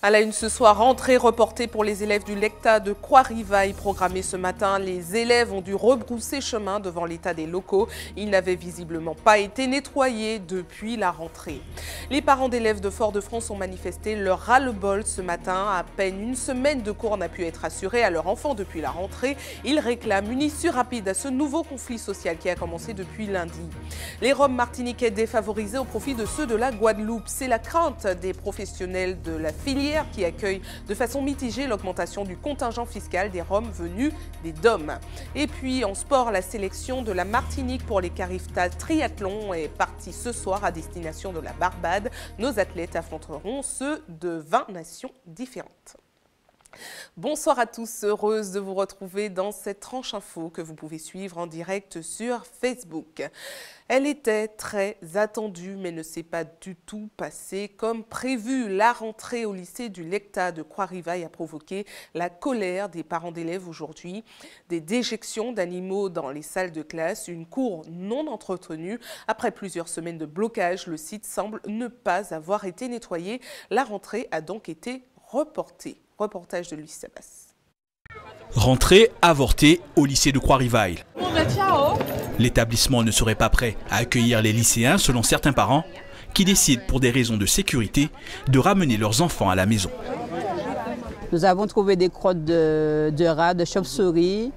À la une ce soir, rentrée reportée pour les élèves du LECTA de Croix-Rivaille. Programmée ce matin, les élèves ont dû rebrousser chemin devant l'état des locaux. Ils n'avaient visiblement pas été nettoyés depuis la rentrée. Les parents d'élèves de Fort-de-France ont manifesté leur ras-le-bol ce matin. À peine une semaine de cours n'a pu être assurée à leur enfant depuis la rentrée. Ils réclament une issue rapide à ce nouveau conflit social qui a commencé depuis lundi. Les Roms martiniquais défavorisés au profit de ceux de la Guadeloupe. C'est la crainte des professionnels de la filière qui accueille de façon mitigée l'augmentation du contingent fiscal des Roms venus des DOM. Et puis en sport, la sélection de la Martinique pour les Cariftas triathlon est partie ce soir à destination de la Barbade. Nos athlètes affronteront ceux de 20 nations différentes. Bonsoir à tous, heureuse de vous retrouver dans cette tranche info que vous pouvez suivre en direct sur Facebook. Elle était très attendue mais ne s'est pas du tout passée comme prévu. La rentrée au lycée du LECTA de Croix-Rivaille a provoqué la colère des parents d'élèves aujourd'hui. Des déjections d'animaux dans les salles de classe, une cour non entretenue. Après plusieurs semaines de blocage, le site semble ne pas avoir été nettoyé. La rentrée a donc été reportée. Reportage de Louis Sabas. Rentrée avortée au lycée de Croix-Rivaille. L'établissement ne serait pas prêt à accueillir les lycéens selon certains parents qui décident pour des raisons de sécurité de ramener leurs enfants à la maison. Nous avons trouvé des crottes de rats, de chauves-souris,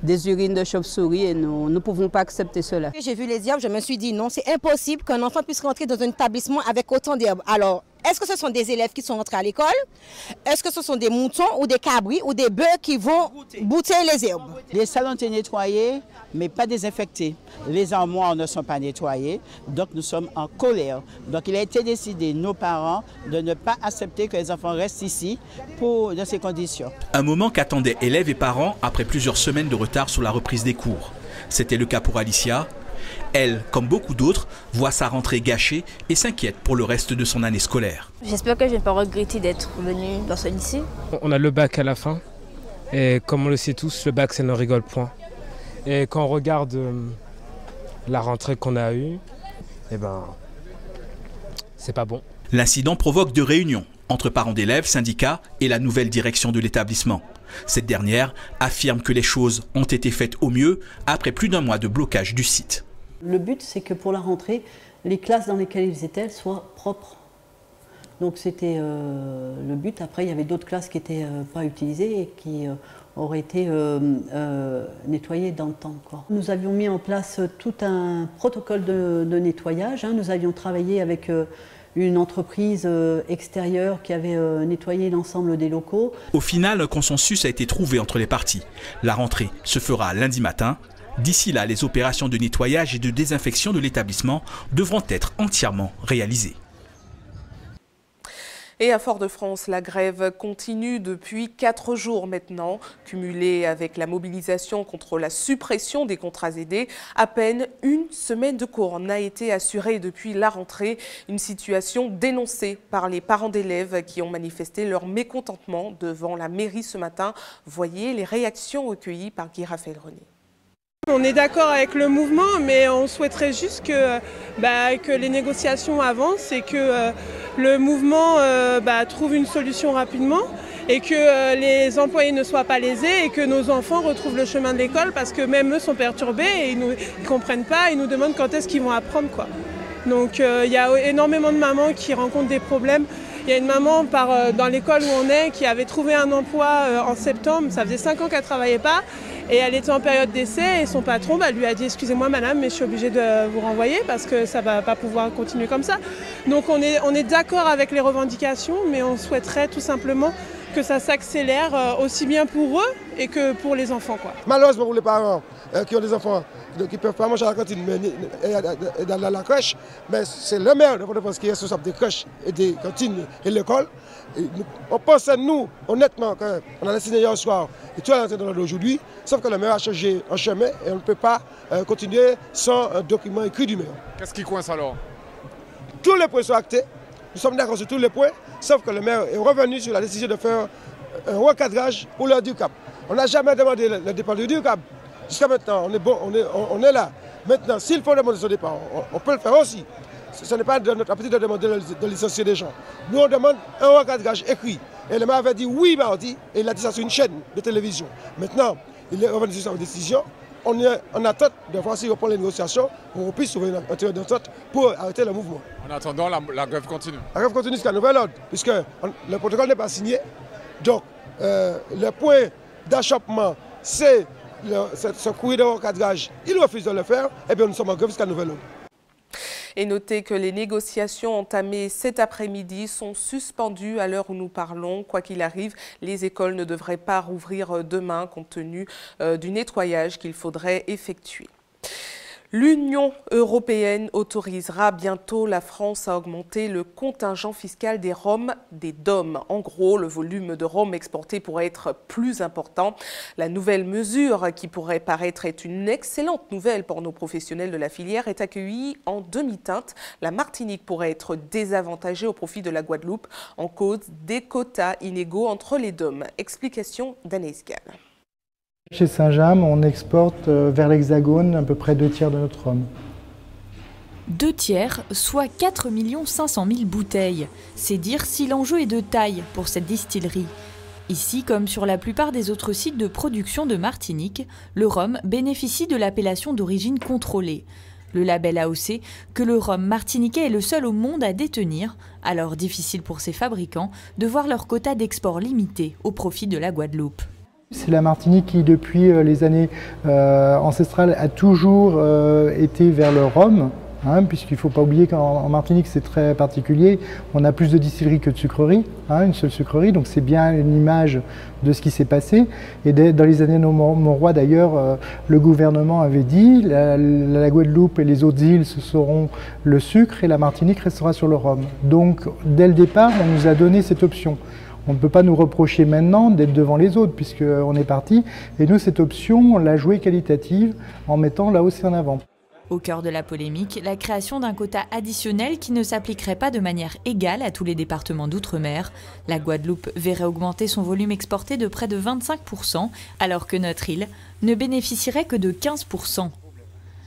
des urines de chauves-souris et nous ne pouvons pas accepter cela. J'ai vu les herbes, je me suis dit non, c'est impossible qu'un enfant puisse rentrer dans un établissement avec autant d'herbes. Alors, est-ce que ce sont des élèves qui sont rentrés à l'école? Est-ce que ce sont des moutons ou des cabris ou des bœufs qui vont bouter les herbes? Les salons sont nettoyés, mais pas désinfectés. Les armoires ne sont pas nettoyées, donc nous sommes en colère. Donc il a été décidé, nos parents, de ne pas accepter que les enfants restent ici dans ces conditions. Un moment qu'attendaient élèves et parents après plusieurs semaines de retard sur la reprise des cours. C'était le cas pour Alicia. Elle, comme beaucoup d'autres, voit sa rentrée gâchée et s'inquiète pour le reste de son année scolaire. J'espère que je ne vais pas regretter d'être venue dans ce lycée. On a le bac à la fin et comme on le sait tous, le bac ça ne rigole point. Et quand on regarde la rentrée qu'on a eue, c'est pas bon. L'incident provoque deux réunions entre parents d'élèves, syndicats et la nouvelle direction de l'établissement. Cette dernière affirme que les choses ont été faites au mieux après plus d'un mois de blocage du site. Le but, c'est que pour la rentrée, les classes dans lesquelles ils étaient soient propres. Donc c'était le but. Après, il y avait d'autres classes qui n'étaient pas utilisées et qui auraient été nettoyées dans le temps, quoi. Nous avions mis en place tout un protocole de nettoyage. Nous avions travaillé avec une entreprise extérieure qui avait nettoyé l'ensemble des locaux. Au final, un consensus a été trouvé entre les parties. La rentrée se fera lundi matin. D'ici là, les opérations de nettoyage et de désinfection de l'établissement devront être entièrement réalisées. Et à Fort-de-France, la grève continue depuis 4 jours maintenant. Cumulée avec la mobilisation contre la suppression des contrats aidés, à peine une semaine de cours n'a été assurée depuis la rentrée. Une situation dénoncée par les parents d'élèves qui ont manifesté leur mécontentement devant la mairie ce matin. Voyez les réactions recueillies par Guy Raphaël René. On est d'accord avec le mouvement, mais on souhaiterait juste que les négociations avancent et que le mouvement trouve une solution rapidement et que les employés ne soient pas lésés et que nos enfants retrouvent le chemin de l'école parce que même eux sont perturbés et ils ne comprennent pas, ils nous demandent quand est-ce qu'ils vont apprendre, quoi. Donc il y a énormément de mamans qui rencontrent des problèmes. Il y a une maman dans l'école où on est qui avait trouvé un emploi en septembre, ça faisait 5 ans qu'elle ne travaillait pas. Et elle était en période d'essai et son patron lui a dit « Excusez-moi madame, mais je suis obligée de vous renvoyer parce que ça ne va pas pouvoir continuer comme ça ». Donc on est d'accord avec les revendications, mais on souhaiterait tout simplement que ça s'accélère aussi bien pour eux et que pour les enfants, quoi. Malheureusement pour les parents qui ont des enfants qui ne peuvent pas manger à la cantine et dans la crèche, mais c'est le maire de Fort-de-France qui est responsable des crèches et des cantines et de l'école. On pense à nous, honnêtement, qu'on a décidé hier soir et tout est dans aujourd'hui, sauf que le maire a changé en chemin et on ne peut pas continuer sans un document écrit du maire. Qu'est-ce qui coince alors? Tous les points sont actés, nous sommes d'accord sur tous les points, sauf que le maire est revenu sur la décision de faire un recadrage pour le handicap. On n'a jamais demandé le départ du handicap. Jusqu'à maintenant, on est là. Maintenant, s'il faut demander son départ, on peut le faire aussi. ce n'est pas de notre appétit de demander de licencier des gens. Nous, on demande un recadrage écrit. Et le maire avait dit oui mardi, et il a dit ça sur une chaîne de télévision. Maintenant, il est revenu sur sa décision. On est en attente de voir s'il reprend les négociations pour qu'on puisse trouver un terrain d'entente pour arrêter le mouvement. En attendant, la grève continue. La grève continue jusqu'à nouvel ordre, puisque le protocole n'est pas signé. Donc, le point d'achoppement, c'est ce courrier de recadrage. Il refuse de le faire, et bien nous sommes en grève jusqu'à nouvel ordre. Et notez que les négociations entamées cet après-midi sont suspendues à l'heure où nous parlons. Quoi qu'il arrive, les écoles ne devraient pas rouvrir demain compte tenu du nettoyage qu'il faudrait effectuer. L'Union européenne autorisera bientôt la France à augmenter le contingent fiscal des Roms des DOM. En gros, le volume de Roms exportés pourrait être plus important. La nouvelle mesure, qui pourrait paraître être une excellente nouvelle pour nos professionnels de la filière, est accueillie en demi-teinte. La Martinique pourrait être désavantagée au profit de la Guadeloupe en cause des quotas inégaux entre les DOM. Explication d'Anaïs Gall. Chez Saint-James, on exporte vers l'Hexagone à peu près 2 tiers de notre rhum. 2 tiers, soit 4 500 000 bouteilles. C'est dire si l'enjeu est de taille pour cette distillerie. Ici, comme sur la plupart des autres sites de production de Martinique, le rhum bénéficie de l'appellation d'origine contrôlée. Le label AOC, que le rhum martiniquais est le seul au monde à détenir, alors difficile pour ses fabricants de voir leur quota d'export limité au profit de la Guadeloupe. C'est la Martinique qui, depuis les années ancestrales, a toujours été vers le rhum, puisqu'il ne faut pas oublier qu'en Martinique, c'est très particulier. On a plus de distilleries que de sucreries, une seule sucrerie, donc c'est bien une image de ce qui s'est passé. Et dans les années Monroy, d'ailleurs, le gouvernement avait dit la Guadeloupe et les autres îles, ce seront le sucre et la Martinique restera sur le rhum. Donc, dès le départ, on nous a donné cette option. On ne peut pas nous reprocher maintenant d'être devant les autres puisqu'on est parti. Et nous, cette option, on l'a jouée qualitative en mettant l'AOC en avant. Au cœur de la polémique, la création d'un quota additionnel qui ne s'appliquerait pas de manière égale à tous les départements d'outre-mer. La Guadeloupe verrait augmenter son volume exporté de près de 25%, alors que notre île ne bénéficierait que de 15%.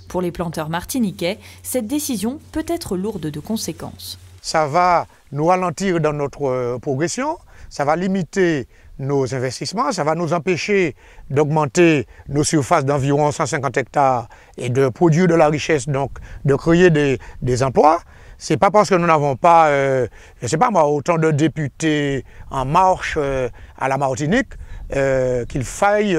Pour les planteurs martiniquais, cette décision peut être lourde de conséquences. Ça va nous ralentir dans notre progression. Ça va limiter nos investissements, ça va nous empêcher d'augmenter nos surfaces d'environ 150 hectares et de produire de la richesse, donc de créer des emplois. Ce n'est pas parce que nous n'avons pas, je ne sais pas moi, autant de députés en marche à la Martinique qu'il faille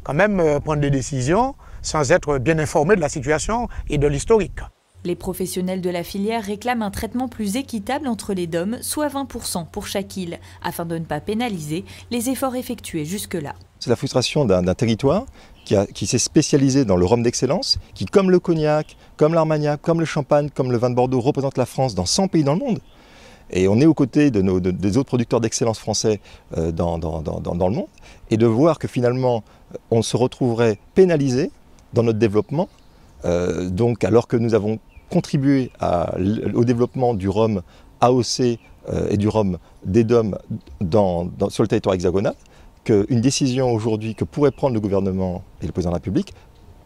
quand même prendre des décisions sans être bien informés de la situation et de l'historique. Les professionnels de la filière réclament un traitement plus équitable entre les DOM, soit 20% pour chaque île, afin de ne pas pénaliser les efforts effectués jusque-là. C'est la frustration d'un territoire qui s'est spécialisé dans le rhum d'excellence, qui, comme le cognac, comme l'Armagnac, comme le champagne, comme le vin de Bordeaux, représente la France dans 100 pays dans le monde. Et on est aux côtés des autres producteurs d'excellence français dans le monde. Et de voir que finalement, on se retrouverait pénalisé dans notre développement, donc alors que nous avons contribué au développement du rhum AOC et du rhum des DOM sur le territoire hexagonal, qu'une décision aujourd'hui que pourrait prendre le gouvernement et le président de la République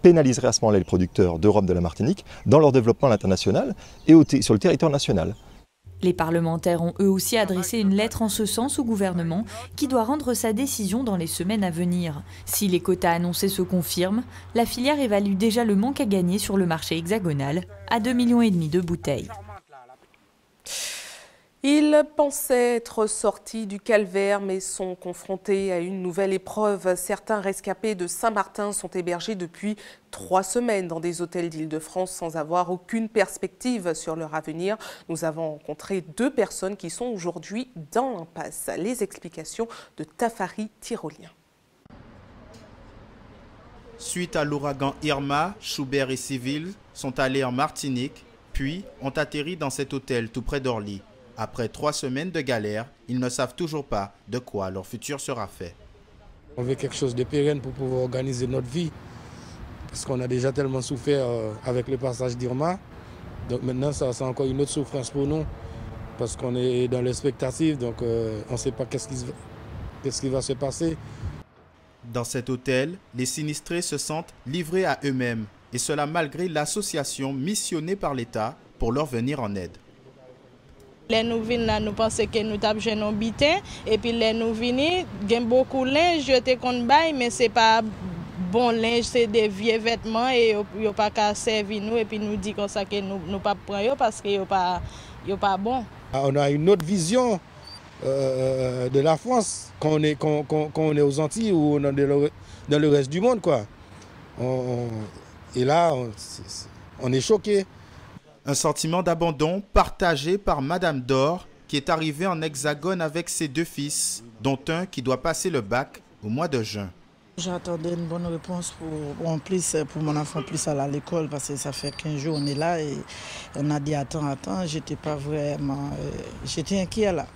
pénaliserait à ce moment-là les producteurs de rhum de la Martinique dans leur développement à l'international et sur le territoire national. Les parlementaires ont eux aussi adressé une lettre en ce sens au gouvernement qui doit rendre sa décision dans les semaines à venir. Si les quotas annoncés se confirment, la filière évalue déjà le manque à gagner sur le marché hexagonal à 2,5 millions de bouteilles. Ils pensaient être sortis du calvaire mais sont confrontés à une nouvelle épreuve. Certains rescapés de Saint-Martin sont hébergés depuis 3 semaines dans des hôtels d'Île-de-France sans avoir aucune perspective sur leur avenir. Nous avons rencontré 2 personnes qui sont aujourd'hui dans l'impasse. Les explications de Tafari Tyrolien. Suite à l'ouragan Irma, Schubert et Civil sont allés en Martinique, puis ont atterri dans cet hôtel tout près d'Orly. Après 3 semaines de galère, ils ne savent toujours pas de quoi leur futur sera fait. On veut quelque chose de pérenne pour pouvoir organiser notre vie. Parce qu'on a déjà tellement souffert avec le passage d'Irma. Donc maintenant, ça c'est encore une autre souffrance pour nous. Parce qu'on est dans l'expectative, donc on ne sait pas qu'est-ce qui va se passer. Dans cet hôtel, les sinistrés se sentent livrés à eux-mêmes. Et cela malgré l'association missionnée par l'État pour leur venir en aide. Les nous venons là, nous pensons que nous avons besoin de bitin. Et puis les nous venons, il y a beaucoup de linge, je te compte bail, mais ce n'est pas bon linge, c'est des vieux vêtements et ils n'ont pas qu'à servir nous. Et puis nous disons comme ça que nous ne pas prendre parce qu'ils ne sont pas bons. On a une autre vision de la France quand on est aux Antilles ou dans le reste du monde, quoi. Et là, on est choqués. Un sentiment d'abandon partagé par Madame Dor, qui est arrivée en Hexagone avec ses 2 fils, dont un qui doit passer le bac au mois de juin. J'attendais une bonne réponse pour mon enfant plus à l'école, parce que ça fait 15 jours on est là et on a dit attends, j'étais pas vraiment, j'étais inquiet là.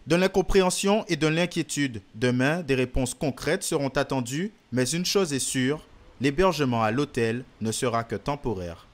De l'incompréhension et de l'inquiétude. Demain, des réponses concrètes seront attendues, mais une chose est sûre, l'hébergement à l'hôtel ne sera que temporaire.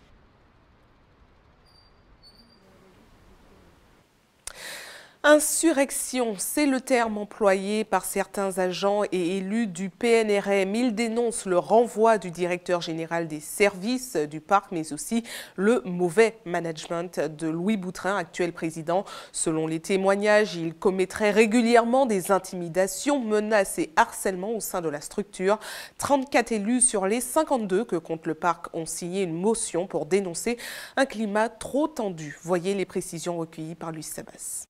Insurrection, c'est le terme employé par certains agents et élus du PNRM. Ils dénoncent le renvoi du directeur général des services du parc, mais aussi le mauvais management de Louis Boutrin, actuel président. Selon les témoignages, il commettrait régulièrement des intimidations, menaces et harcèlements au sein de la structure. 34 élus sur les 52 que compte le parc ont signé une motion pour dénoncer un climat trop tendu. Voyez les précisions recueillies par Luis Sabas.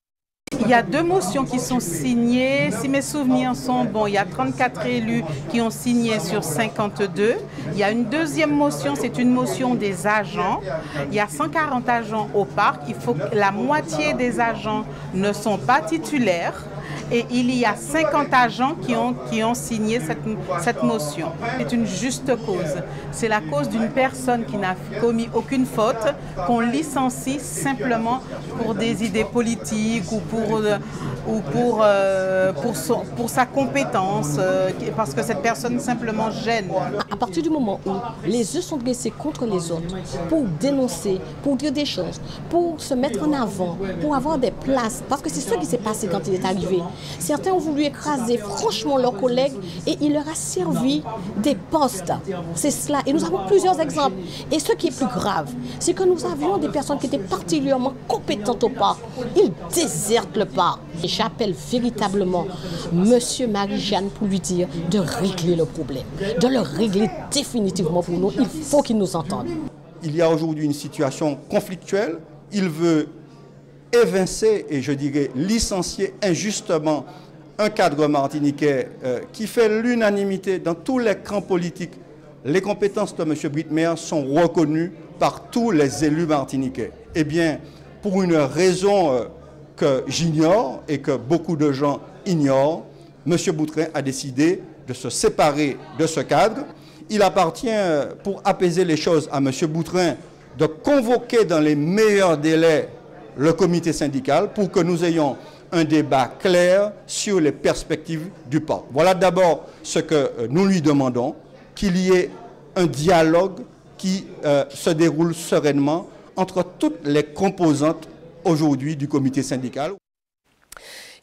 Il y a 2 motions qui sont signées. Si mes souvenirs sont bons, il y a 34 élus qui ont signé sur 52. Il y a une deuxième motion, c'est une motion des agents. Il y a 140 agents au parc. Il faut que la moitié des agents ne sont pas titulaires. Et il y a 50 agents qui ont signé cette motion. C'est une juste cause. C'est la cause d'une personne qui n'a commis aucune faute, qu'on licencie simplement pour des idées politiques ou pour sa compétence, parce que cette personne simplement gêne. À partir du moment où les yeux sont dressés contre les autres, pour dénoncer, pour dire des choses, pour se mettre en avant, pour avoir des places, parce que c'est ce qui s'est passé quand il est arrivé. Certains ont voulu écraser franchement leurs collègues et il leur a servi des postes. C'est cela. Et nous avons plusieurs exemples. Et ce qui est plus grave, c'est que nous avions des personnes qui étaient particulièrement compétentes au parc. Ils désertent le parc. Et j'appelle véritablement Monsieur Marie-Jeanne pour lui dire de régler le problème, de le régler définitivement pour nous. Il faut qu'il nous entende. Il y a aujourd'hui une situation conflictuelle. Il veut évincer et je dirais licencier injustement un cadre martiniquais qui fait l'unanimité dans tous les camps politiques. Les compétences de M. Brittmer sont reconnues par tous les élus martiniquais. Eh bien, pour une raison que j'ignore et que beaucoup de gens ignorent, M. Boutrin a décidé de se séparer de ce cadre. Il appartient, pour apaiser les choses, à M. Boutrin de convoquer dans les meilleurs délais le comité syndical pour que nous ayons un débat clair sur les perspectives du parc. Voilà d'abord ce que nous lui demandons, qu'il y ait un dialogue qui se déroule sereinement entre toutes les composantes aujourd'hui du comité syndical.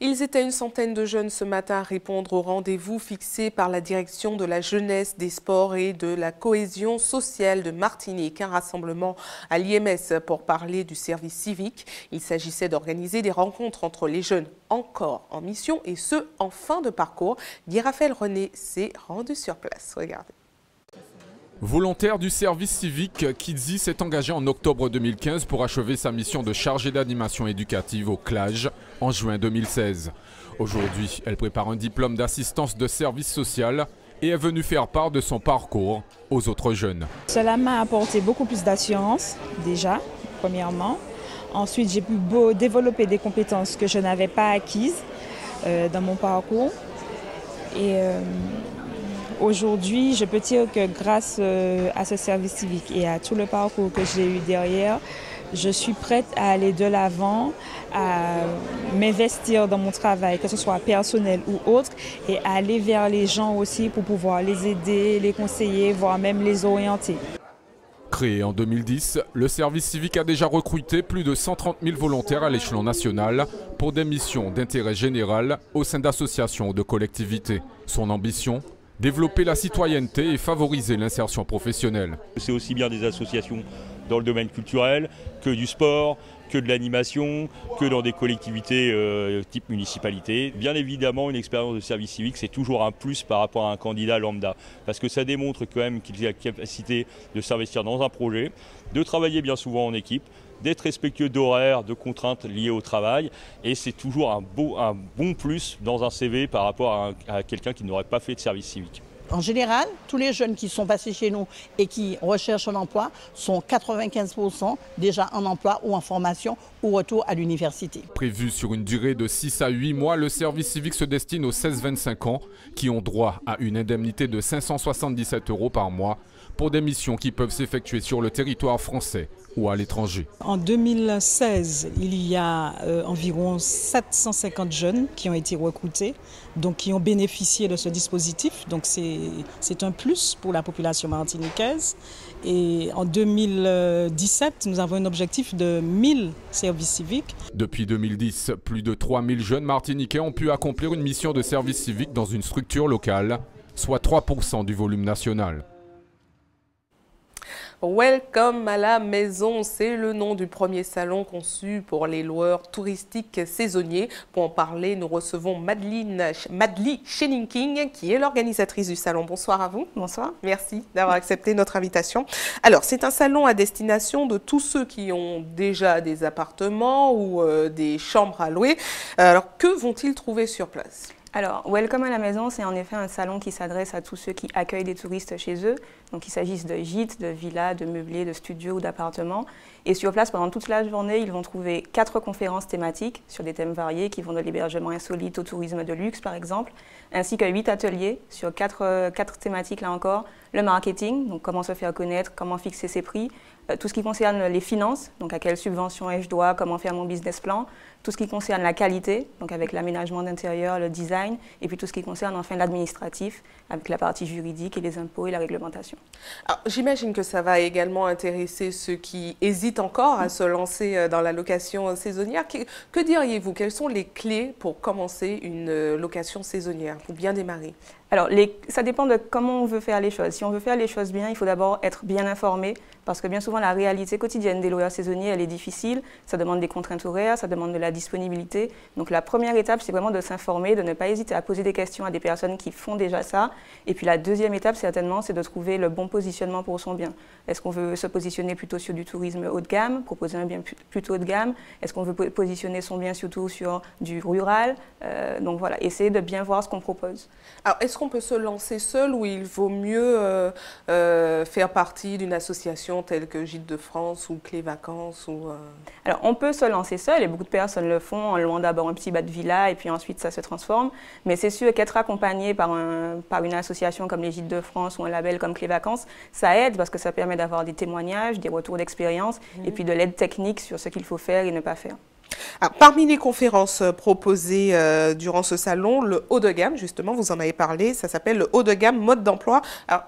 Ils étaient une centaine de jeunes ce matin à répondre au rendez-vous fixé par la direction de la jeunesse, des sports et de la cohésion sociale de Martinique. Un rassemblement à l'IMS pour parler du service civique. Il s'agissait d'organiser des rencontres entre les jeunes encore en mission et ceux en fin de parcours. Guy Raphaël René s'est rendu sur place. Regardez. Volontaire du service civique, Kidzi s'est engagé en octobre 2015 pour achever sa mission de chargée d'animation éducative au CLAJ en juin 2016. Aujourd'hui, elle prépare un diplôme d'assistance de service social et est venue faire part de son parcours aux autres jeunes. Cela m'a apporté beaucoup plus d'assurance, déjà, premièrement. Ensuite, j'ai pu développer des compétences que je n'avais pas acquises dans mon parcours. Et aujourd'hui, je peux dire que grâce à ce service civique et à tout le parcours que j'ai eu derrière, je suis prête à aller de l'avant, à m'investir dans mon travail, que ce soit personnel ou autre, et à aller vers les gens aussi pour pouvoir les aider, les conseiller, voire même les orienter. Créé en 2010, le service civique a déjà recruté plus de 130 000 volontaires à l'échelon national pour des missions d'intérêt général au sein d'associations ou de collectivités. Son ambition ? développer la citoyenneté et favoriser l'insertion professionnelle. C'est aussi bien des associations dans le domaine culturel que du sport, que de l'animation, que dans des collectivités type municipalité. Bien évidemment, une expérience de service civique, c'est toujours un plus par rapport à un candidat lambda, parce que ça démontre quand même qu'il a la capacité de s'investir dans un projet, de travailler bien souvent en équipe, d'être respectueux d'horaires, de contraintes liées au travail, et c'est toujours un bon plus dans un CV par rapport à quelqu'un qui n'aurait pas fait de service civique. En général, tous les jeunes qui sont passés chez nous et qui recherchent un emploi sont 95% déjà en emploi ou en formation ou retour à l'université. Prévu sur une durée de 6 à 8 mois, le service civique se destine aux 16-25 ans qui ont droit à une indemnité de 577 € par mois pour des missions qui peuvent s'effectuer sur le territoire français ou à l'étranger. En 2016, il y a environ 750 jeunes qui ont été recrutés, donc qui ont bénéficié de ce dispositif. Donc c'est un plus pour la population martiniquaise. Et en 2017, nous avons un objectif de 1000 services civiques. Depuis 2010, plus de 3000 jeunes martiniquais ont pu accomplir une mission de service civique dans une structure locale, soit 3% du volume national. Welcome à la maison, c'est le nom du premier salon conçu pour les loueurs touristiques saisonniers. Pour en parler, nous recevons Madly Sheninking, qui est l'organisatrice du salon. Bonsoir à vous. Bonsoir. Merci d'avoir accepté notre invitation. Alors, c'est un salon à destination de tous ceux qui ont déjà des appartements ou des chambres à louer. Alors, que vont-ils trouver sur place ? Alors, Welcome à la maison, c'est en effet un salon qui s'adresse à tous ceux qui accueillent des touristes chez eux. Donc, qu'il s'agisse de gîtes, de villas, de meublés, de studios ou d'appartements. Et sur place, pendant toute la journée, ils vont trouver 4 conférences thématiques sur des thèmes variés qui vont de l'hébergement insolite au tourisme de luxe, par exemple, ainsi que 8 ateliers sur 4 thématiques, là encore. Le marketing, donc comment se faire connaître, comment fixer ses prix. Tout ce qui concerne les finances, donc à quelle subvention ai-je droit, comment faire mon business plan. Tout ce qui concerne la qualité, donc avec l'aménagement d'intérieur, le design, et puis tout ce qui concerne enfin l'administratif, avec la partie juridique et les impôts et la réglementation. J'imagine que ça va également intéresser ceux qui hésitent encore à se lancer dans la location saisonnière. Que diriez-vous? Quelles sont les clés pour commencer une location saisonnière, pour bien démarrer? Alors, ça dépend de comment on veut faire les choses. Si on veut faire les choses bien, il faut d'abord être bien informé, parce que bien souvent, la réalité quotidienne des loueurs saisonniers, elle est difficile. Ça demande des contraintes horaires, ça demande de la disponibilité. Donc, la première étape, c'est vraiment de s'informer, de ne pas hésiter à poser des questions à des personnes qui font déjà ça. Et puis, la deuxième étape, certainement, c'est de trouver le bon positionnement pour son bien. Est-ce qu'on veut se positionner plutôt sur du tourisme haut de gamme, proposer un bien plutôt haut de gamme? Est-ce qu'on veut positionner son bien surtout sur du rural? Donc, voilà, essayer de bien voir ce qu'on propose. Alors, est-ce qu'on peut se lancer seul ou il vaut mieux faire partie d'une association telle que Gîtes de France ou Clé Vacances Alors, on peut se lancer seul et beaucoup de personnes le font en louant d'abord un petit bas de villa et puis ensuite ça se transforme. Mais c'est sûr qu'être accompagné par une association comme les Gîtes de France ou un label comme Clé Vacances, ça aide parce que ça permet d'avoir des témoignages, des retours d'expérience et puis de l'aide technique sur ce qu'il faut faire et ne pas faire. Alors, parmi les conférences proposées durant ce salon, le haut de gamme, justement, vous en avez parlé, ça s'appelle le haut de gamme mode d'emploi. Alors,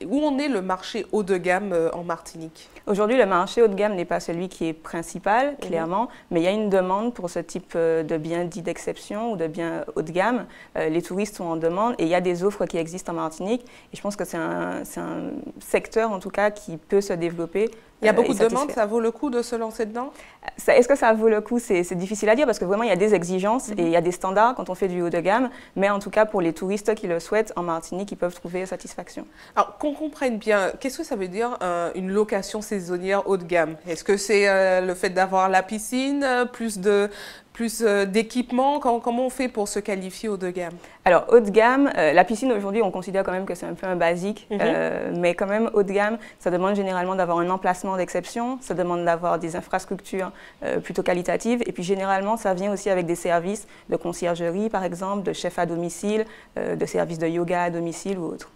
où en est le marché haut de gamme en Martinique? Aujourd'hui, le marché haut de gamme n'est pas celui qui est principal, clairement, mais il y a une demande pour ce type de biens dits d'exception ou de biens haut de gamme. Les touristes sont en demande et il y a des offres qui existent en Martinique. Et je pense que c'est un secteur, en tout cas, qui peut se développer. Il y a beaucoup de demandes, ça vaut le coup de se lancer dedans? Est-ce que ça vaut le coup? C'est difficile à dire parce que vraiment il y a des exigences et il y a des standards quand on fait du haut de gamme, mais en tout cas pour les touristes qui le souhaitent en Martinique, ils peuvent trouver satisfaction. Alors qu'on comprenne bien, qu'est-ce que ça veut dire une location saisonnière haut de gamme? Est-ce que c'est le fait d'avoir la piscine, plus d'équipement? Comment on fait pour se qualifier haut de gamme? Alors, haut de gamme, la piscine aujourd'hui, on considère quand même que c'est un peu un basique, mais quand même, haut de gamme, ça demande généralement d'avoir un emplacement d'exception, ça demande d'avoir des infrastructures plutôt qualitatives, et puis généralement, ça vient aussi avec des services de conciergerie, par exemple, de chef à domicile, de services de yoga à domicile ou autres.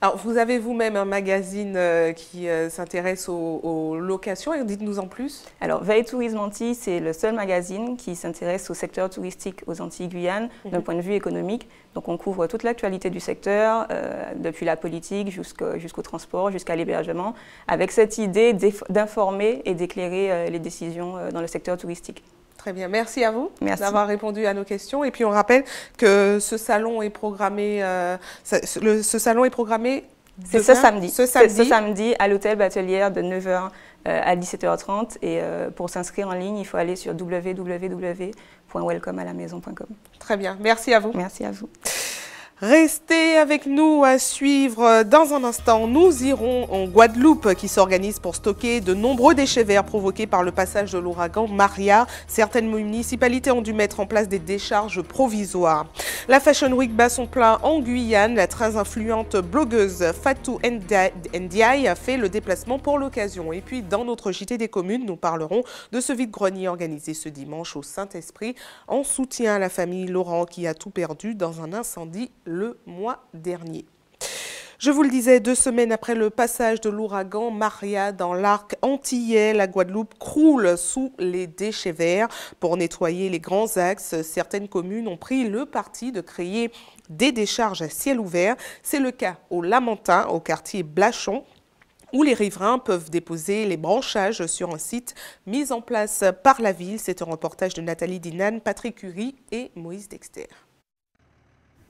Alors, vous avez vous-même un magazine qui s'intéresse aux locations, et dites-nous en plus. Alors, Veille Tourisme Antilles, c'est le seul magazine qui s'intéresse au secteur touristique aux Antilles-Guyane d'un point de vue économique. Donc, on couvre toute l'actualité du secteur, depuis la politique jusqu'au transport, jusqu'à l'hébergement, avec cette idée d'informer et d'éclairer les décisions dans le secteur touristique. Très bien, merci à vous d'avoir répondu à nos questions. Et puis on rappelle que ce salon est programmé, ce samedi. Ce samedi à l'hôtel Batelière de 9h à 17h30. Et pour s'inscrire en ligne, il faut aller sur www.welcomealamaison.com. Très bien, merci à vous. Merci à vous. Restez avec nous à suivre. Dans un instant, nous irons en Guadeloupe qui s'organise pour stocker de nombreux déchets verts provoqués par le passage de l'ouragan Maria. Certaines municipalités ont dû mettre en place des décharges provisoires. La Fashion Week bat son plein en Guyane. La très influente blogueuse Fatou Ndiaye a fait le déplacement pour l'occasion. Et puis, dans notre JT des communes, nous parlerons de ce vide-grenier organisé ce dimanche au Saint-Esprit en soutien à la famille Laurent qui a tout perdu dans un incendie le mois dernier. Je vous le disais, 2 semaines après le passage de l'ouragan Maria dans l'arc antillais, la Guadeloupe croule sous les déchets verts. Pour nettoyer les grands axes, certaines communes ont pris le parti de créer des décharges à ciel ouvert. C'est le cas au Lamentin, au quartier Blachon, où les riverains peuvent déposer les branchages sur un site mis en place par la ville. C'est un reportage de Nathalie Dinan, Patrick Curie et Moïse Dexter.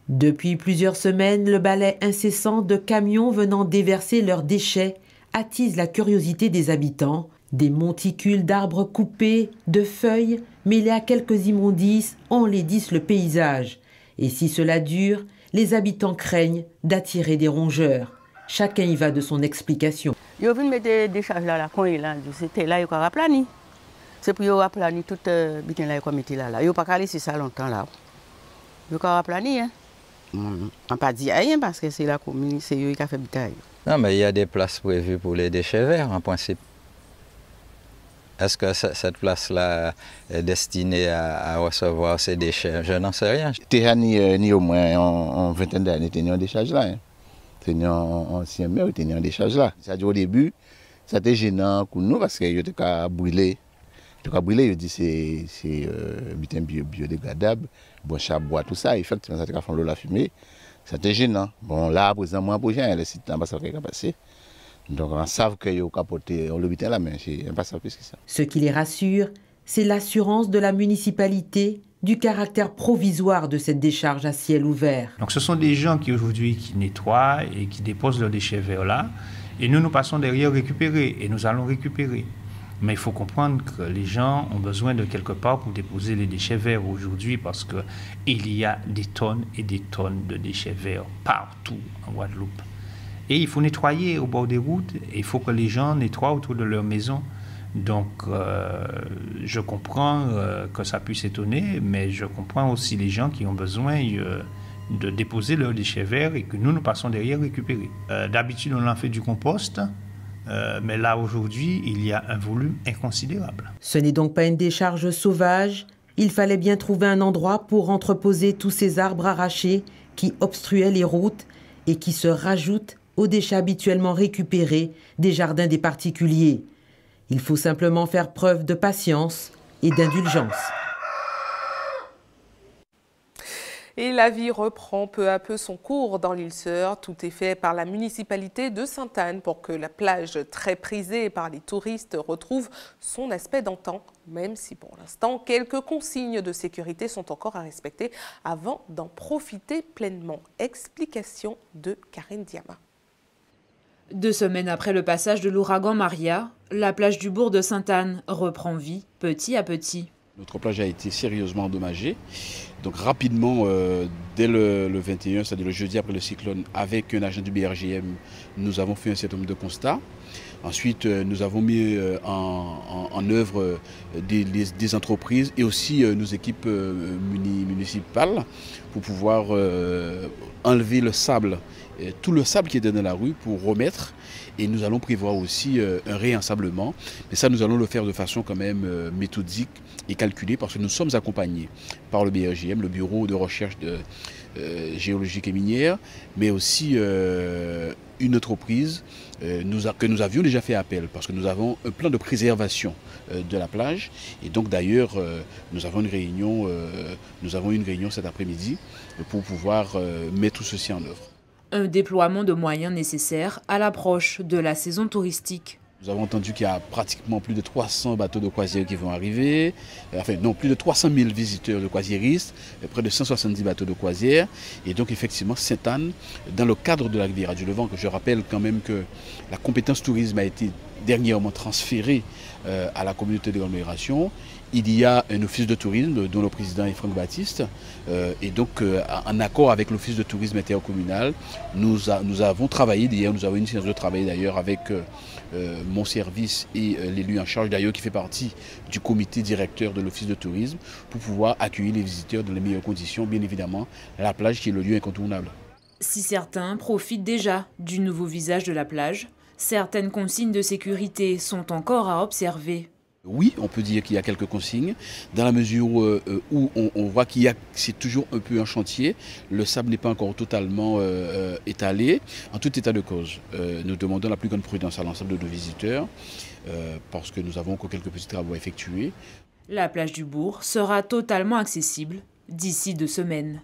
Depuis plusieurs semaines, le balai incessant de camions venant déverser leurs déchets attise la curiosité des habitants. Des monticules d'arbres coupés, de feuilles, mêlés à quelques immondices, enlaidissent le paysage. Et si cela dure, les habitants craignent d'attirer des rongeurs. Chacun y va de son explication. Ils viennent mettre des décharges là, quand il là, c'était là, ils ont raplani. C'est pour qu'ils raplani tout bitin là, ils ont mis là. Ils n'ont pas laissé ça longtemps là. Ils ont raplani, hein. On n'a pas dit rien parce que c'est la commune, c'est eux qui ont fait bitaille. Non, mais il y a des places prévues pour les déchets verts en principe. Est-ce que cette place-là est destinée à recevoir ces déchets? Je n'en sais rien. Ni au moins en vingtaine d'années, nous en décharge là. Nous en ancien maire, nous en décharge là. C'est-à-dire au début, c'était gênant pour nous parce que nous étions brûlés. Brûler, il dit c'est butin biodégradable, bon bois, tout ça. Effectivement, ça a fait la fumée. C'était gênant. Bon, là, présentement, pour les sites là, ça va passer. Donc, on sait qu'il y a capoté le butin là, mais c'est pas ça plus que ça. Ce qui les rassure, c'est l'assurance de la municipalité du caractère provisoire de cette décharge à ciel ouvert. Donc, ce sont des gens qui aujourd'hui qui nettoient et qui déposent leurs déchets verts là. Et nous passons derrière récupérer et nous allons récupérer. Mais il faut comprendre que les gens ont besoin de quelque part pour déposer les déchets verts aujourd'hui parce qu'il y a des tonnes et des tonnes de déchets verts partout en Guadeloupe. Et il faut nettoyer au bord des routes et il faut que les gens nettoient autour de leur maison. Donc je comprends que ça puisse étonner, mais je comprends aussi les gens qui ont besoin de déposer leurs déchets verts et que nous passons derrière récupérer. D'habitude, on en fait du compost. Mais là, aujourd'hui, il y a un volume inconsidérable. Ce n'est donc pas une décharge sauvage. Il fallait bien trouver un endroit pour entreposer tous ces arbres arrachés qui obstruaient les routes et qui se rajoutent aux déchets habituellement récupérés des jardins des particuliers. Il faut simplement faire preuve de patience et d'indulgence. Et la vie reprend peu à peu son cours dans l'île Sœur. Tout est fait par la municipalité de Sainte-Anne pour que la plage très prisée par les touristes retrouve son aspect d'antan, même si pour l'instant, quelques consignes de sécurité sont encore à respecter avant d'en profiter pleinement. Explication de Karine Diama. 2 semaines après le passage de l'ouragan Maria, la plage du bourg de Sainte-Anne reprend vie petit à petit. Notre plage a été sérieusement endommagée. Donc rapidement, dès le 21, c'est-à-dire le jeudi après le cyclone, avec un agent du BRGM, nous avons fait un certain nombre de constats. Ensuite, nous avons mis en œuvre des entreprises et aussi nos équipes municipales pour pouvoir enlever le sable, tout le sable qui était dans la rue pour remettre. Et nous allons prévoir aussi un réensablement. Mais ça, nous allons le faire de façon quand même méthodique et calculée parce que nous sommes accompagnés par le BRGM, le Bureau de recherche géologique et minière, mais aussi une entreprise que nous avions déjà fait appel parce que nous avons un plan de préservation de la plage. Et donc d'ailleurs, nous avons une réunion cet après-midi pour pouvoir mettre tout ceci en œuvre. Un déploiement de moyens nécessaires à l'approche de la saison touristique. Nous avons entendu qu'il y a pratiquement plus de 300 bateaux de croisière qui vont arriver, enfin non, plus de 300 000 visiteurs de croisiéristes, près de 170 bateaux de croisière. Et donc effectivement, Sainte-Anne, dans le cadre de la Riviera du Levant, que je rappelle quand même que la compétence tourisme a été dernièrement transférée à la communauté de l'agglomération. Il y a un office de tourisme dont le président est Franck Baptiste. Et donc, en accord avec l'office de tourisme intercommunal, nous avons travaillé, d'ailleurs, nous avons une séance de travail d'ailleurs avec mon service et l'élu en charge d'ailleurs qui fait partie du comité directeur de l'office de tourisme pour pouvoir accueillir les visiteurs dans les meilleures conditions, bien évidemment, la plage qui est le lieu incontournable. Si certains profitent déjà du nouveau visage de la plage, certaines consignes de sécurité sont encore à observer. Oui, on peut dire qu'il y a quelques consignes, dans la mesure où on voit qu'il y a, c'est toujours un peu un chantier, le sable n'est pas encore totalement étalé. En tout état de cause, nous demandons la plus grande prudence à l'ensemble de nos visiteurs, parce que nous avons encore quelques petits travaux à effectuer. La plage du Bourg sera totalement accessible d'ici 2 semaines.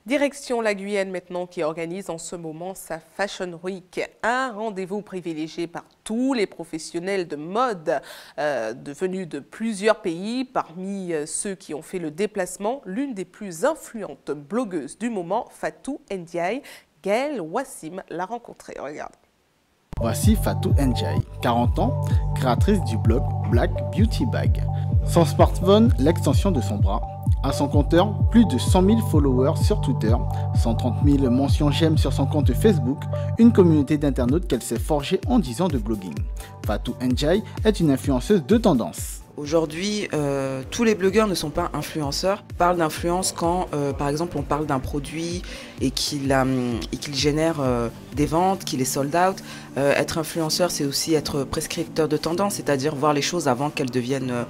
Direction la Guyane maintenant qui organise en ce moment sa Fashion Week, un rendez-vous privilégié par tous les professionnels de mode venus de plusieurs pays. Parmi ceux qui ont fait le déplacement, l'une des plus influentes blogueuses du moment, Fatou Ndiaye. Gaël Wassim l'a rencontrée. Regarde. Voici Fatou Ndiaye, 40 ans, créatrice du blog Black Beauty Bag. Son smartphone, l'extension de son bras. À son compteur, plus de 100 000 followers sur Twitter, 130 000 mentions j'aime sur son compte Facebook, une communauté d'internautes qu'elle s'est forgée en 10 ans de blogging. Fatou Ndiaye est une influenceuse de tendance. Aujourd'hui, tous les blogueurs ne sont pas influenceurs. On parle d'influence quand, par exemple, on parle d'un produit et qu'il génère des ventes, qu'il est sold out. Être influenceur, c'est aussi être prescripteur de tendance, c'est-à-dire voir les choses avant qu'elles deviennent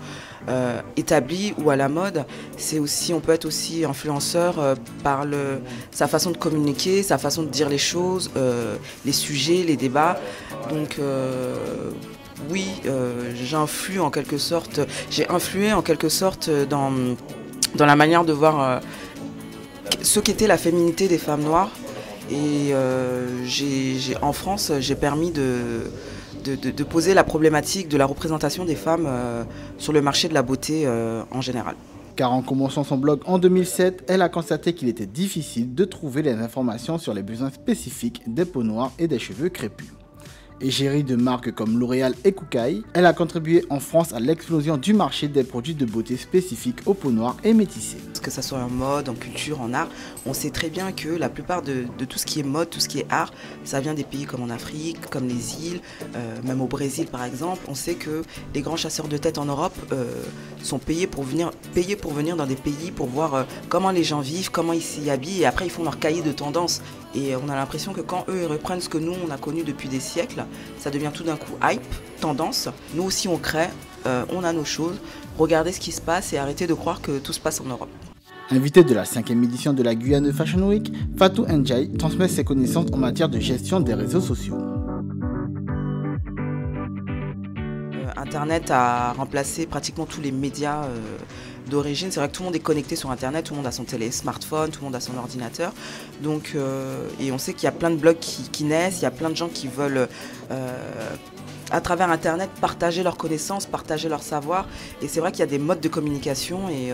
établies ou à la mode. C'est aussi, on peut être aussi influenceur par sa façon de communiquer, sa façon de dire les choses, les sujets, les débats. Donc oui, j'ai influé en quelque sorte dans la manière de voir ce qu'était la féminité des femmes noires. Et en France, j'ai permis de poser la problématique de la représentation des femmes sur le marché de la beauté en général. Car en commençant son blog en 2007, elle a constaté qu'il était difficile de trouver les informations sur les besoins spécifiques des peaux noires et des cheveux crépus. Égérie de marques comme L'Oréal et Koukaï, elle a contribué en France à l'explosion du marché des produits de beauté spécifiques aux peaux noires et métissées. Que ce soit en mode, en culture, en art, on sait très bien que la plupart de tout ce qui est mode, tout ce qui est art, ça vient des pays comme en Afrique, comme les îles, même au Brésil par exemple. On sait que les grands chasseurs de tête en Europe sont payés pour venir dans des pays pour voir comment les gens vivent, comment ils s'y habillent, et après ils font leur cahier de tendance. Et on a l'impression que quand eux ils reprennent ce que nous on a connu depuis des siècles, ça devient tout d'un coup hype, tendance. Nous aussi on crée, on a nos choses. Regardez ce qui se passe et arrêtez de croire que tout se passe en Europe. Invitée de la 5e édition de la Guyane Fashion Week, Fatou Ndiaye transmet ses connaissances en matière de gestion des réseaux sociaux. Internet a remplacé pratiquement tous les médias d'origine. C'est vrai que tout le monde est connecté sur Internet, tout le monde a son smartphone, tout le monde a son ordinateur. Donc, et on sait qu'il y a plein de blogs qui naissent, il y a plein de gens qui veulent, à travers Internet, partager leurs connaissances, partager leur savoir. Et c'est vrai qu'il y a des modes de communication et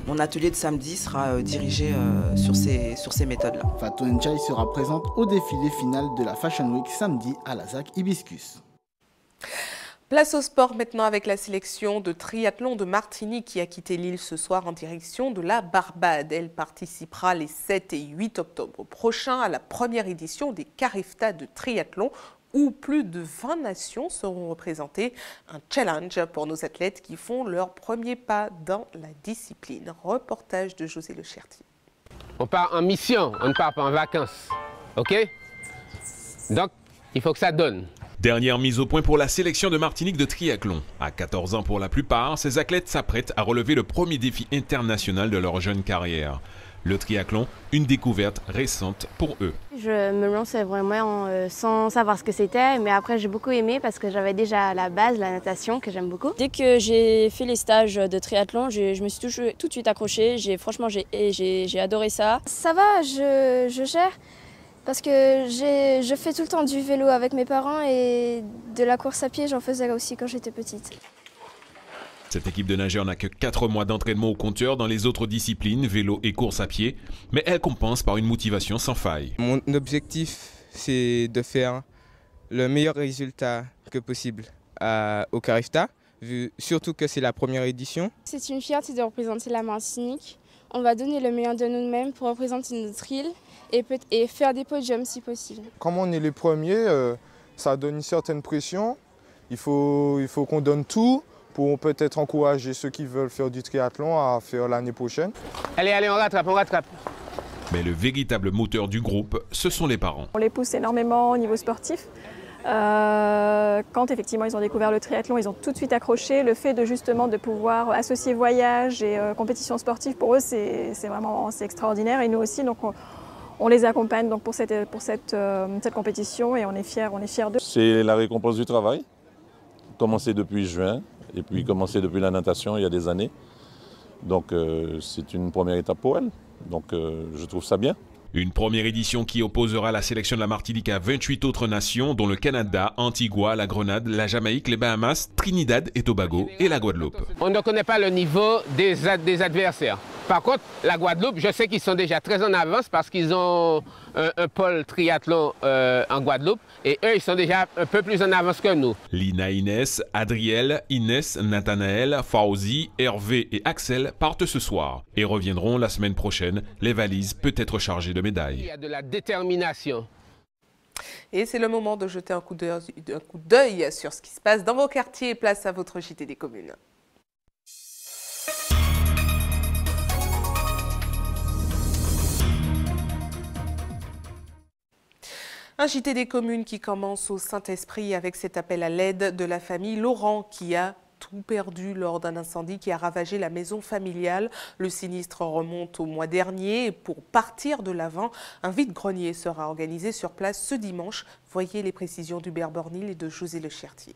mon atelier de samedi sera dirigé sur ces méthodes-là. Fatou Ndiaye sera présente au défilé final de la Fashion Week samedi à la ZAC Hibiscus. Place au sport maintenant avec la sélection de triathlon de Martinique qui a quitté l'île ce soir en direction de la Barbade. Elle participera les 7 et 8 octobre prochains à la première édition des Carifta de triathlon où plus de 20 nations seront représentées. Un challenge pour nos athlètes qui font leur premier pas dans la discipline. Reportage de José Le Cherti. On part en mission, on ne part pas en vacances. OK? Donc, il faut que ça donne. Dernière mise au point pour la sélection de Martinique de triathlon. À 14 ans pour la plupart, ces athlètes s'apprêtent à relever le premier défi international de leur jeune carrière. Le triathlon, une découverte récente pour eux. Je me lançais vraiment sans savoir ce que c'était, mais après j'ai beaucoup aimé parce que j'avais déjà à la base la natation que j'aime beaucoup. Dès que j'ai fait les stages de triathlon, je me suis tout de suite accrochée. Franchement, j'ai adoré ça. Ça va, je gère. Parce que je fais tout le temps du vélo avec mes parents et de la course à pied, j'en faisais aussi quand j'étais petite. Cette équipe de nageurs n'a que 4 mois d'entraînement au compteur dans les autres disciplines, vélo et course à pied, mais elle compense par une motivation sans faille. Mon objectif, c'est de faire le meilleur résultat que possible au Carifta, surtout que c'est la première édition. C'est une fierté de représenter la Martinique. On va donner le meilleur de nous-mêmes pour représenter notre île et faire des podiums si possible. Comme on est les premiers, ça donne une certaine pression. Il faut qu'on donne tout pour peut-être encourager ceux qui veulent faire du triathlon à faire l'année prochaine. Allez, on rattrape. Mais le véritable moteur du groupe, ce sont les parents. On les pousse énormément au niveau sportif. Quand effectivement ils ont découvert le triathlon, ils ont tout de suite accroché. Le fait de justement de pouvoir associer voyage et compétition sportive, pour eux c'est vraiment extraordinaire. Et nous aussi, donc on les accompagne donc pour cette compétition et on est fiers d'eux. C'est la récompense du travail, commencé depuis juin et puis commencé depuis la natation il y a des années. Donc c'est une première étape pour elle. Donc je trouve ça bien. Une première édition qui opposera la sélection de la Martinique à 28 autres nations, dont le Canada, Antigua, la Grenade, la Jamaïque, les Bahamas, Trinidad et Tobago et la Guadeloupe. On ne connaît pas le niveau des adversaires. Par contre, la Guadeloupe, je sais qu'ils sont déjà très en avance parce qu'ils ont un pôle triathlon en Guadeloupe et eux, ils sont déjà un peu plus en avance que nous. Lina, Inès, Adriel, Inès, Nathanaël, Fauzi, Hervé et Axel partent ce soir et reviendront la semaine prochaine, les valises peut-être chargées de médailles. Il y a de la détermination. Et c'est le moment de jeter un coup d'œil sur ce qui se passe dans vos quartiers. Place à votre JT des communes. Un JT des communes qui commence au Saint-Esprit avec cet appel à l'aide de la famille Laurent qui a tout perdu lors d'un incendie qui a ravagé la maison familiale. Le sinistre remonte au mois dernier et pour partir de l'avant, un vide-grenier sera organisé sur place ce dimanche. Voyez les précisions d'Hubert Bornil et de José Le Chertier.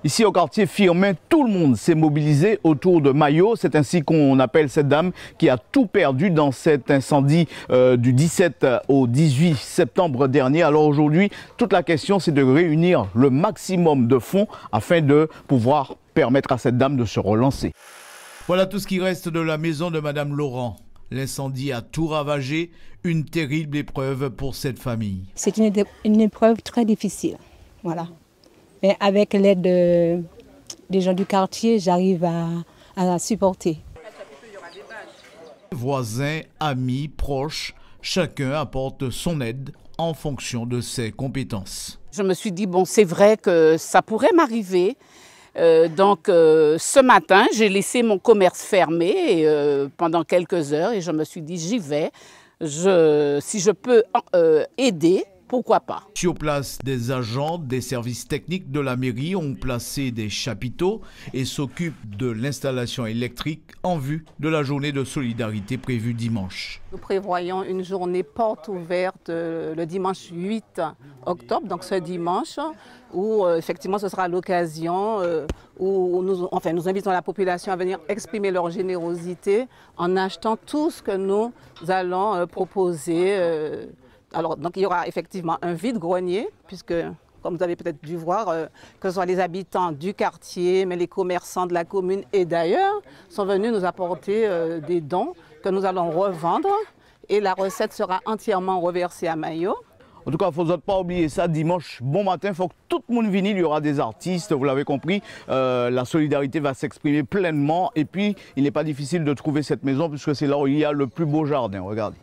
Ici au quartier Firmin, tout le monde s'est mobilisé autour de Mayo. C'est ainsi qu'on appelle cette dame qui a tout perdu dans cet incendie du 17 au 18 septembre dernier. Alors aujourd'hui, toute la question c'est de réunir le maximum de fonds afin de pouvoir permettre à cette dame de se relancer. Voilà tout ce qui reste de la maison de Madame Laurent. L'incendie a tout ravagé, une terrible épreuve pour cette famille. C'est une épreuve très difficile, voilà. Mais avec l'aide des gens du quartier, j'arrive à la supporter. Voisins, amis, proches, chacun apporte son aide en fonction de ses compétences. Je me suis dit, bon, c'est vrai que ça pourrait m'arriver. Donc ce matin, j'ai laissé mon commerce fermé pendant quelques heures et je me suis dit, j'y vais. Si je peux aider, pourquoi pas. Sur place, des agents des services techniques de la mairie ont placé des chapiteaux et s'occupent de l'installation électrique en vue de la journée de solidarité prévue dimanche. Nous prévoyons une journée porte ouverte le dimanche 8 octobre, donc ce dimanche, où effectivement ce sera l'occasion où nous invitons la population à venir exprimer leur générosité en achetant tout ce que nous allons proposer. Alors, donc il y aura effectivement un vide-grenier, puisque, comme vous avez peut-être dû voir, que ce soit les habitants du quartier, mais les commerçants de la commune et d'ailleurs, sont venus nous apporter des dons que nous allons revendre et la recette sera entièrement reversée à Mayo. En tout cas, il ne faut pas oublier ça, dimanche, bon matin, il faut que tout le monde vienne, il y aura des artistes, vous l'avez compris, la solidarité va s'exprimer pleinement et puis il n'est pas difficile de trouver cette maison puisque c'est là où il y a le plus beau jardin, regardez.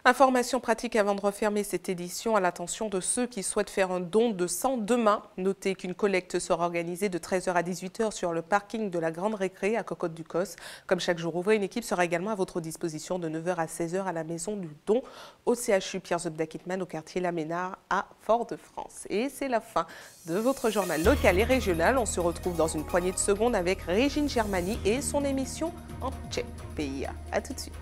Information pratique avant de refermer cette édition à l'attention de ceux qui souhaitent faire un don de sang demain. Notez qu'une collecte sera organisée de 13h à 18h sur le parking de la Grande Récré à Cocotte du Cos. Comme chaque jour ouvré, une équipe sera également à votre disposition de 9h à 16h à la maison du don au CHU Pierre Zobda-Kittmann au quartier Laménard à Fort-de-France. Et c'est la fin de votre journal local et régional. On se retrouve dans une poignée de secondes avec Régine Germani et son émission en tchèque PIA. A tout de suite.